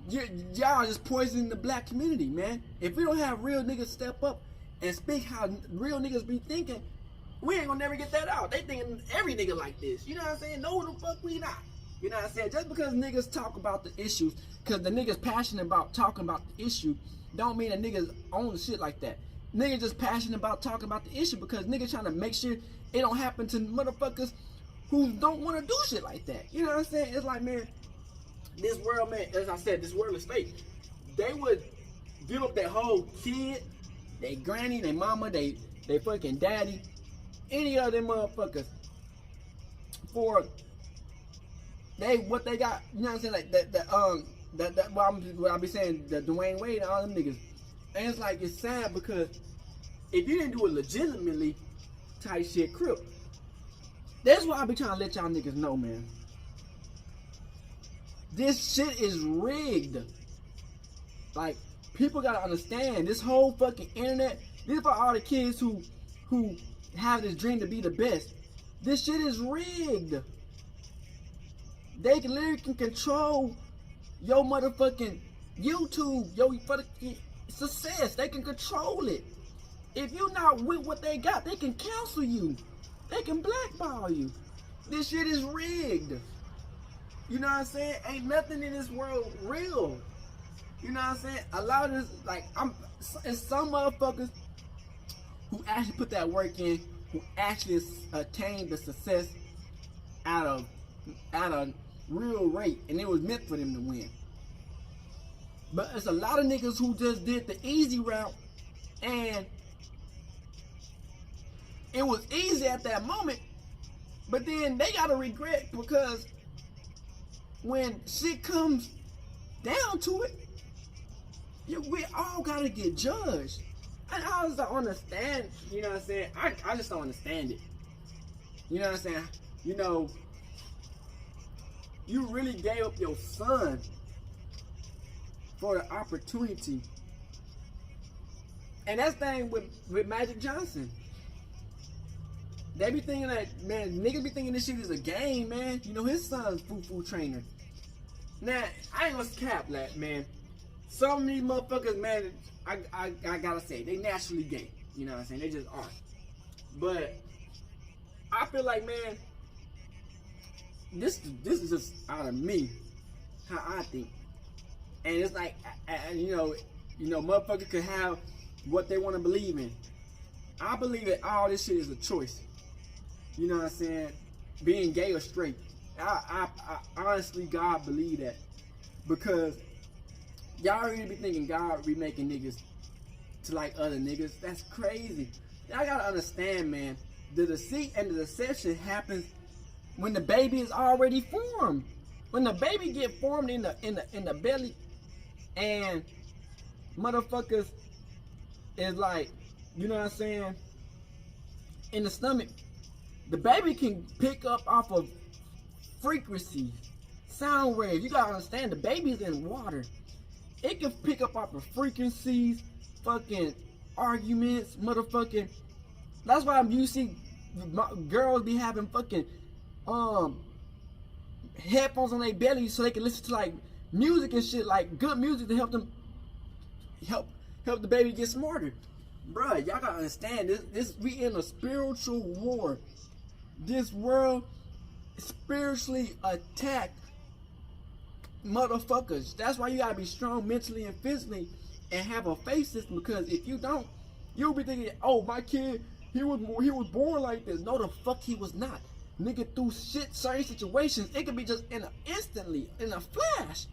y'all just poisoning the black community, man. If we don't have real niggas step up and speak how real niggas be thinking, we ain't gonna never get that out. They thinking every nigga like this. You know what I'm saying? No, the fuck we not. You know what I'm saying? Just because niggas talk about the issues, because the niggas passionate about talking about the issue, don't mean that niggas own the shit like that. Niggas just passionate about talking about the issue because niggas trying to make sure it don't happen to motherfuckers who don't want to do shit like that. You know what I'm saying? It's like, man, this world, man, as I said, this world is fake. They would give up their whole kid, their granny, their mama, they fucking daddy, any of them motherfuckers for what they got. You know what I'm saying? Like that what I be saying, the Dwayne Wade and all them niggas. And it's like, it's sad because if you didn't do it legitimately type shit, crip. That's why I be trying to let y'all niggas know, man. This shit is rigged. Like, people gotta understand, this whole fucking internet, this is for all the kids who have this dream to be the best. This shit is rigged. They can literally control your motherfucking YouTube, your fucking success. They can control it. If you're not with what they got, they can cancel you. They can blackball you. This shit is rigged. You know what I'm saying? Ain't nothing in this world real. You know what I'm saying? A lot of this, like, it's some motherfuckers who actually put that work in, who actually attained the success at a real rate, and it was meant for them to win. But it's a lot of niggas who just did the easy route, and it was easy at that moment, but then they gotta regret because when shit comes down to it, we all gotta get judged. And I just don't understand, you know what I'm saying? I just don't understand it. You know what I'm saying? You know, you really gave up your son for the opportunity. And that's the thing with Magic Johnson. They be thinking that, man, niggas be thinking this shit is a game, man. You know, his son's foo-foo trainer. Now, I ain't gonna cap that, man. Some of these motherfuckers, man, I gotta say, they naturally gay. You know what I'm saying? They just are. But I feel like, man, this is just out of me. how I think. And it's like, you know, motherfuckers can have what they want to believe in. I believe that all this shit is a choice. You know what I'm saying? Being gay or straight. I honestly, God, believe that. Because y'all really be thinking God remaking niggas to like other niggas. That's crazy. Y'all gotta understand, man. The deceit and the deception happens when the baby is already formed. When the baby get formed in the belly, and motherfuckers is like, you know what I'm saying, in the stomach, the baby can pick up off of frequencies, sound waves. You gotta understand, the baby's in water. It can pick up off of frequencies, fucking arguments, motherfucking. That's why you see girls be having fucking headphones on their belly so they can listen to like music and shit, like good music to help them help the baby get smarter. Bruh, y'all gotta understand this we in a spiritual war. This world spiritually attacked motherfuckers. That's why you gotta be strong mentally and physically and have a faith system, because if you don't, you'll be thinking, oh, my kid, he was born like this. No, the fuck he was not. Nigga, through certain situations, it can be just instantly, in a flash.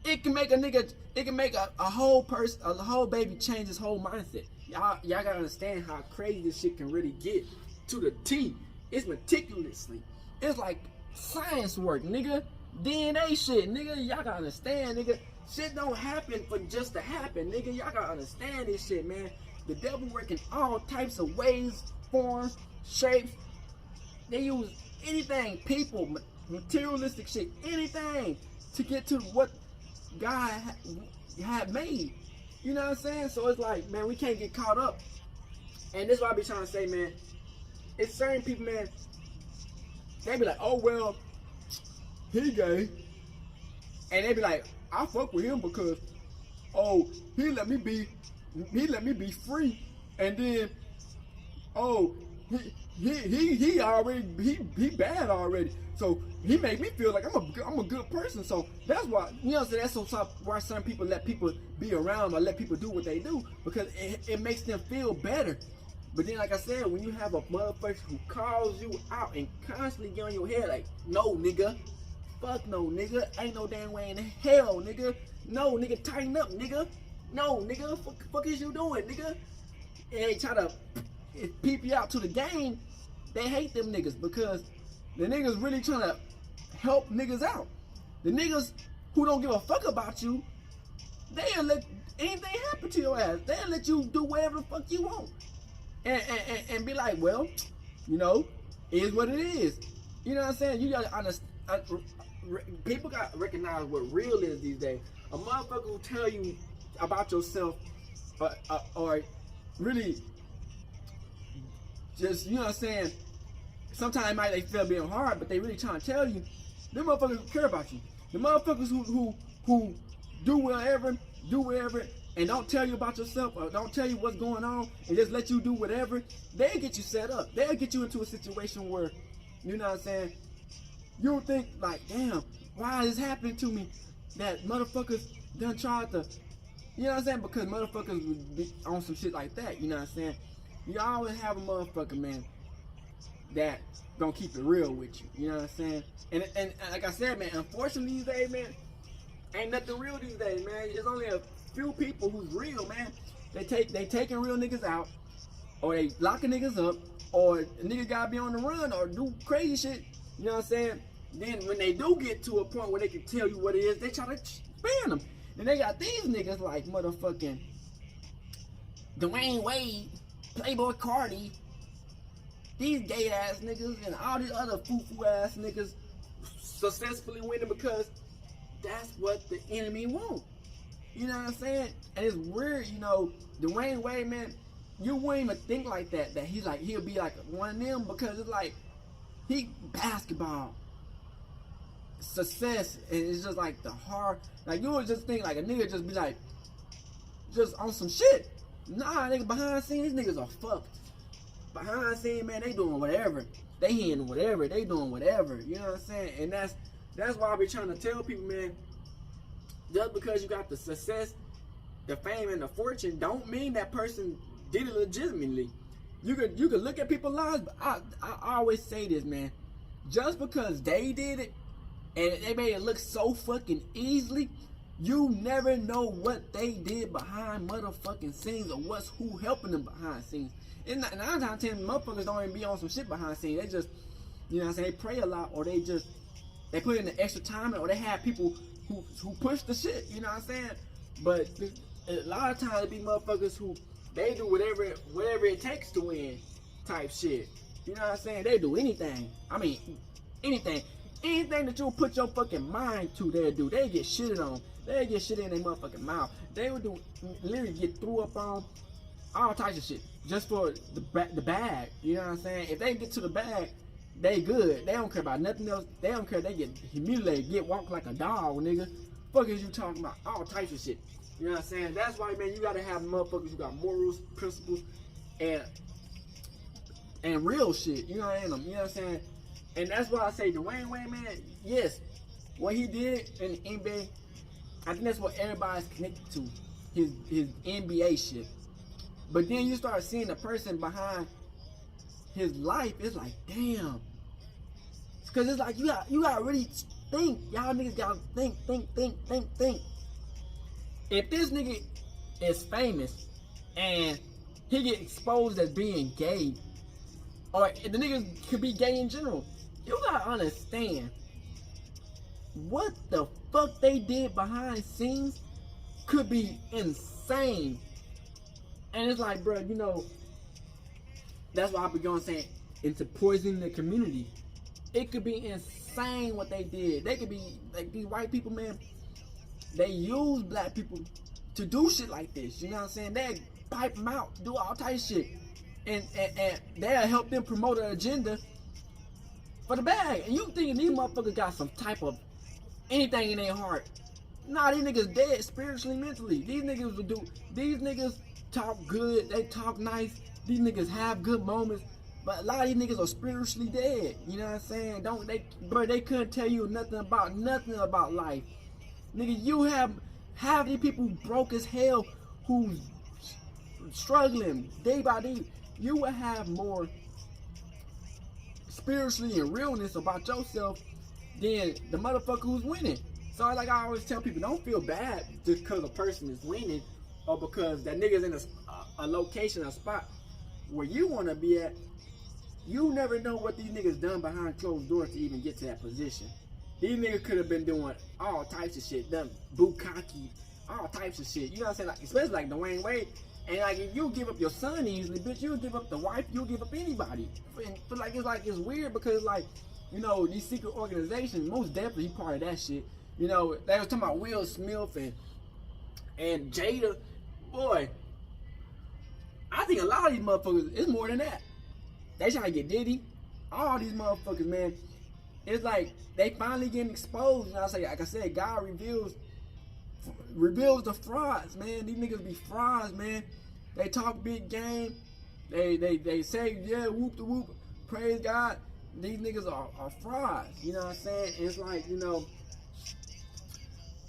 It can make a nigga, it can make a whole person, a whole baby change his whole mindset. Y'all gotta understand how crazy this shit can really get to the T. It's meticulously. It's like science work, nigga. DNA shit, nigga. Y'all gotta understand, nigga. Shit don't happen for just to happen, nigga. Y'all gotta understand this shit, man. The devil working all types of ways, forms, shapes. They use anything, people, materialistic shit, anything to get to what God had made. You know what I'm saying? So it's like, man, we can't get caught up. And this is what I be trying to say, man. It's certain people, man, they be like, oh, well, he gay. And they be like, I fuck with him because, oh, he let me be free. And then, oh, he already, he bad already. So he made me feel like I'm a good person. So that's why, you know what I'm saying, that's why some people let people be around or let people do what they do, because it makes them feel better. But then, like I said, when you have a motherfucker who calls you out and constantly get on your head like, no, nigga, fuck no, nigga, ain't no damn way in hell, nigga, no, nigga, tighten up, nigga, no, nigga, fuck is you doing, nigga? And they try to peep you out to the game. They hate them niggas because the niggas really trying to help niggas out. The niggas who don't give a fuck about you, they'll let anything happen to your ass. They'll let you do whatever the fuck you want. And be like, well, you know, it is what it is. You know what I'm saying? You gotta understand. People gotta recognize what real is these days. A motherfucker will tell you about yourself, or really just, you know what I'm saying, sometimes they feel being hard, but they really trying to tell you. Them motherfuckers care about you. The motherfuckers who do whatever, and don't tell you about yourself or don't tell you what's going on and just let you do whatever, they'll get you set up. They'll get you into a situation where, you know what I'm saying, you'll think like, damn, why is this happening to me? That motherfuckers done tried to, you know what I'm saying, because motherfuckers would be on some shit like that, you know what I'm saying. You always have a motherfucker, man, that gonna keep it real with you, you know what I'm saying. And like I said, man, unfortunately these days, man, ain't nothing real these days, man. There's only a few people who's real, man. They taking real niggas out, or they locking niggas up, or a nigga gotta be on the run or do crazy shit, you know what I'm saying. Then when they do get to a point where they can tell you what it is, they try to ban them. And they got these niggas like motherfucking Dwade, Playboy Cardi, these gay ass niggas, and all these other foo-foo ass niggas successfully winning because that's what the enemy want. You know what I'm saying? And it's weird, you know, Dwayne Wade, man, you wouldn't even think like that he'll be like one of them, because it's like, he basketball, success, and it's just like the hard, like you would just think like a nigga just be like, just on some shit. Nah, nigga, behind the scenes, these niggas are fucked. Behind the scenes, man, they doing whatever. They hitting whatever, they doing whatever, you know what I'm saying? And that's That's why I be trying to tell people, man, just because you got the success, the fame, and the fortune, don't mean that person did it legitimately. You could look at people's lives, but I always say this, man. Just because they did it, and they made it look so fucking easily, you never know what they did behind motherfucking scenes, or who helping them behind scenes. And 9 times out of 10, motherfuckers don't even be on some shit behind scenes. They just, you know what I'm saying, they pray a lot, or they put in the extra time, or they have people who push the shit, you know what I'm saying? But a lot of times it be motherfuckers who, they do whatever it takes to win type shit. You know what I'm saying? They do anything. I mean, anything. Anything that you'll put your fucking mind to, they'll do. They get shitted on. They get shit in their motherfucking mouth. They would literally get threw up on, all types of shit, just for the bag. You know what I'm saying? If they get to the bag, they good. They don't care about nothing else. They don't care. They get humiliated, get walked like a dog, nigga. Fuck is you talking about? All types of shit. You know what I'm saying? That's why, man, you gotta have motherfuckers who got morals, principles, and real shit. You know what I mean? You know what I'm saying? And that's why I say Dwayne Wade, man, yes, what he did in the NBA, I think that's what everybody's connected to, his NBA shit. But then you start seeing the person behind his life, it's like, damn. Because it's like, you gotta really think. Y'all niggas gotta think. If this nigga is famous and he get exposed as being gay, or if the niggas could be gay in general, you gotta understand what the fuck they did behind scenes could be insane. And it's like, bro, you know, that's why I be going saying, into poisoning the community. It could be insane what they did. They could be like, these white people, man, they use black people to do shit like this. You know what I'm saying? They pipe them out, do all types of shit. And they'll help them promote an agenda for the bag. And you thinking these motherfuckers got some type of anything in their heart. Nah, these niggas dead spiritually, mentally. These niggas talk good, they talk nice. These niggas have good moments. But a lot of these niggas are spiritually dead. You know what I'm saying? They couldn't tell you nothing about life. Nigga, you have half these people broke as hell who's struggling day by day. You will have more spiritually and realness about yourself than the motherfucker who's winning. So like I always tell people, don't feel bad just because a person is winning, or because that nigga's in a location, a spot where you want to be at. You never know what these niggas done behind closed doors to even get to that position. These niggas could have been doing all types of shit, done bukkake, all types of shit. You know what I'm saying? Like, especially like Dwayne Wade. And like, if you give up your son easily, bitch, you'll give up the wife, you'll give up anybody. But like, it's weird because like, you know, these secret organizations, most definitely he part of that shit. You know, they was talking about Will Smith and Jada. Boy, I think a lot of these motherfuckers, it's more than that. They trying to get Diddy. All these motherfuckers, man. It's like they finally getting exposed. You know what I'm saying? Like I said, God reveals the frauds, man. These niggas be frauds, man. They talk big game. They say, yeah, whoop the whoop, praise God. These niggas are frauds. You know what I'm saying? It's like, you know,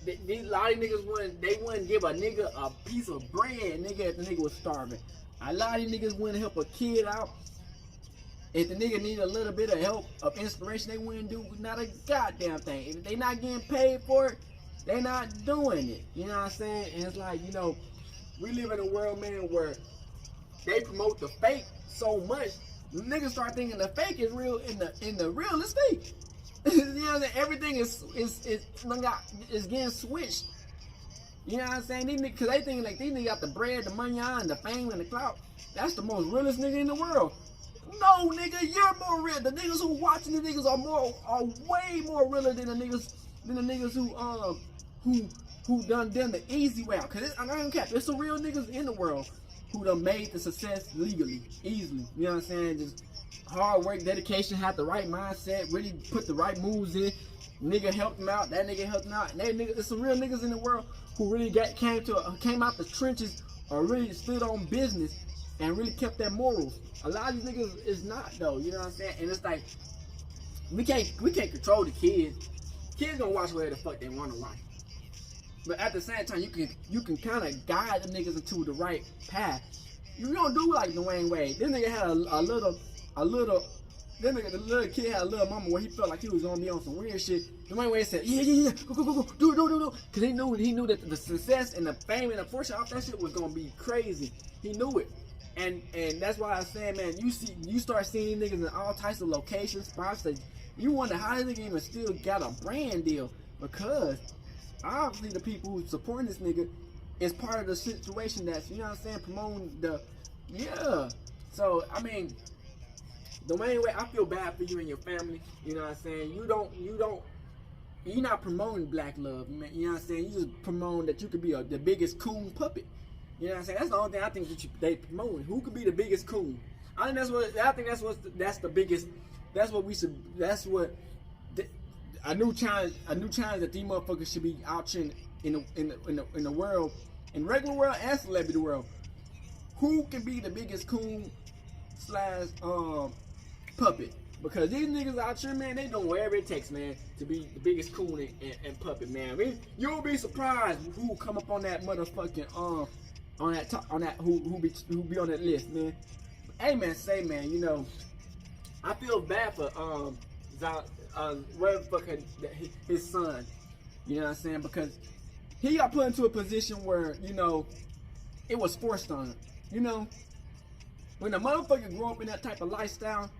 a lot of niggas wouldn't give a nigga a piece of bread, nigga, if the nigga was starving. A lot of these niggas wouldn't help a kid out. If the nigga need a little bit of help, of inspiration, they wouldn't do not a goddamn thing. If they not getting paid for it, they not doing it. You know what I'm saying? And it's like, you know, we live in a world, man, where they promote the fake so much, niggas start thinking the fake is real and the real is fake. You know what I'm saying? Everything is getting switched. You know what I'm saying? These niggas, cause they think like these niggas got the bread, the money, and the fame and the clout. That's the most realest nigga in the world. No, nigga, you're more real. The niggas who watching the niggas are way more realer than the niggas who done the easy way out. Cause I don't care. There's some real niggas in the world who done made the success legally, easily. You know what I'm saying? Just hard work, dedication, have the right mindset, really put the right moves in. Nigga helped them out, that nigga helped them out. And there's some real niggas in the world who really came out the trenches or really stood on business and really kept their morals. A lot of these niggas is not though, you know what I'm saying? And it's like we can't control the kids. kids gonna watch whatever the fuck they wanna watch. But at the same time, you can kind of guide the niggas into the right path. You don't do like Dwayne Wade. This nigga had a little. Then the little kid had a little moment where he felt like he was gonna be on some weird shit. Dwayne Wade said, yeah, go, do. Cause he knew that the success and the fame and the fortune off that shit was gonna be crazy. He knew it. And that's why I was saying, man, you start seeing niggas in all types of locations, spots that you wonder how this nigga even still got a brand deal. Because obviously the people who supporting this nigga is part of the situation that's, you know what I'm saying, promoting the, yeah. So, I mean, Dwayne Wade, I feel bad for you and your family. You know what I'm saying? You're not promoting black love, man. You know what I'm saying? You just promoting that you could be the biggest coon puppet. You know what I'm saying? That's the only thing I think that they promoting. Who could be the biggest coon? I think that's the biggest. That's what we should. That's what a new challenge that these motherfuckers should be out in the world, in regular world and celebrity world. Who can be the biggest coon / puppet? Because these niggas out here, man, they doing whatever it takes, man, to be the biggest coon and puppet, man. I mean, you'll be surprised who come up on that motherfucking who be on that list, man. Hey, man, man, you know, I feel bad for his son. You know what I'm saying? Because he got put into a position where, you know, it was forced on him. You know, when a motherfucker grow up in that type of lifestyle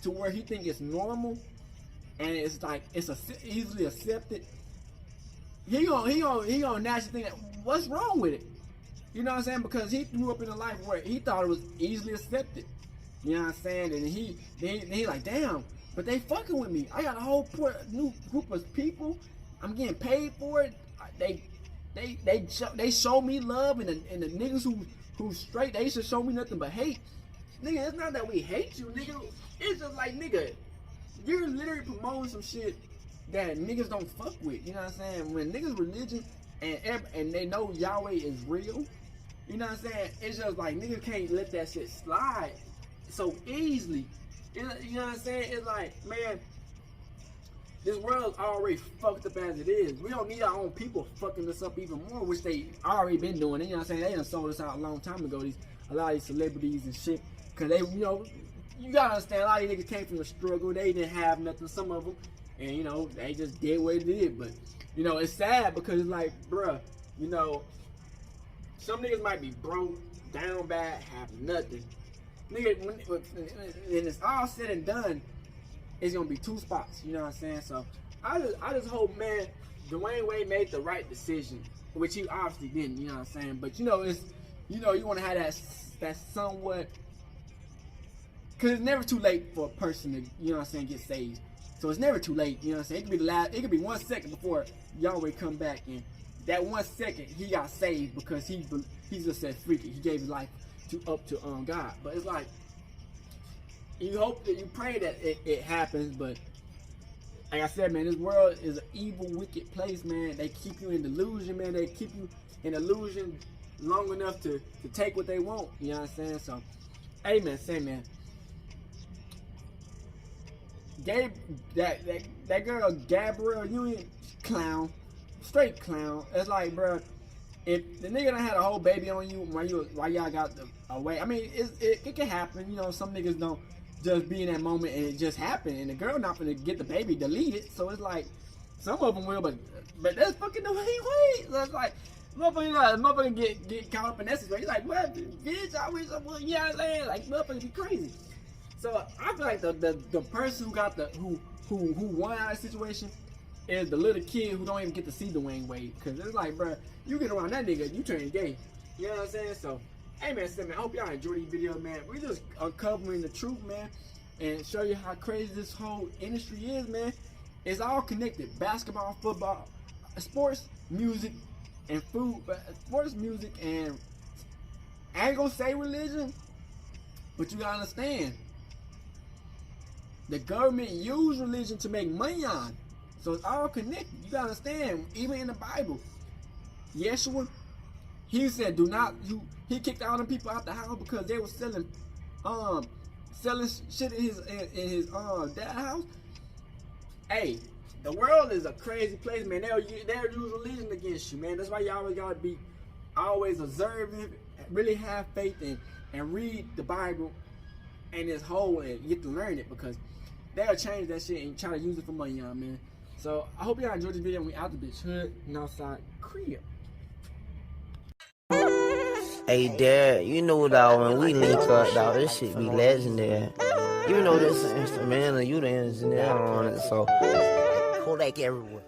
to where he think it's normal and it's like it's easily accepted, he gonna naturally think, what's wrong with it? You know what I'm saying? Because he grew up in a life where he thought it was easily accepted. You know what I'm saying? And he like, damn, but they fucking with me. I got a whole new group of people. I'm getting paid for it. They show me love, and the niggas who straight, they should show me nothing but hate. Nigga, it's not that we hate you, nigga. It's just like, nigga, you're literally promoting some shit that niggas don't fuck with. You know what I'm saying? When niggas religion and they know Yahweh is real, you know what I'm saying? It's just like niggas can't let that shit slide so easily. You know what I'm saying? It's like, man, this world's already fucked up as it is. We don't need our own people fucking us up even more, which they already been doing. You know what I'm saying? They done sold us out a long time ago. A lot of these celebrities and shit. Cause they, you know, you gotta understand, a lot of these niggas came from the struggle. They didn't have nothing, some of them. And, you know, they just did what it did. But, you know, it's sad because it's like, bruh, you know, some niggas might be broke, down bad, have nothing. Nigga, when it's all said and done, it's gonna be 2 spots. You know what I'm saying? So I just hope, man, Dwayne Wade made the right decision, which he obviously didn't. You know what I'm saying? But you know, it's, you know, you want to have that somewhat, cause it's never too late for a person to, you know what I'm saying, get saved. So it's never too late. You know what I'm saying? It could be it could be 1 second before Yahweh come back, and that 1 second he got saved because he just said freaky. He gave his life up to God. But it's like, you hope that you pray that it happens. But like I said, man, this world is an evil, wicked place, man. They keep you in delusion, man. They keep you in illusion long enough to take what they want. You know what I'm saying? So, hey, man, say, man, that girl Gabrielle Union, clown, straight clown. It's like, bro, if the nigga done had a whole baby on you while y'all got away, I mean, it can happen. You know, some niggas don't just be in that moment and it just happened, and the girl not gonna get the baby deleted. So it's like, some of them will, but that's fucking the way. So it's like, motherfucker get caught up in that situation. He's like, what, bitch? I wish I would. You know what I'm saying? Like, motherfucker be crazy. So I feel like the person who won out of the situation is the little kid who don't even get to see Dwayne Wade. Cause it's like, bro, you get around that nigga, you turn gay. You know what I'm saying? So, hey, man, I hope y'all enjoy these videos, man. We just uncovering the truth, man, and show you how crazy this whole industry is, man. It's all connected: basketball, football, sports, music, and food. But sports, music, and I ain't gonna say religion, but you gotta understand, the government use religion to make money on. So it's all connected. You gotta understand, even in the Bible, Yeshua, he said, he kicked all the people out the house because they were selling shit in his dad's house. Hey, The world is a crazy place, man. They'll use religion against you, man. That's why you always gotta be always observant, really have faith and read the Bible and its whole and get to learn it, because they'll change that shit and try to use it for money, y'all, man. So I hope y'all enjoyed this video. We out the bitch hood and outside crib. Hey, Dad, you know, dog, when we link up, dog, this shit be legendary. You know this instrumental, you the engineer on it, so Kodak everywhere.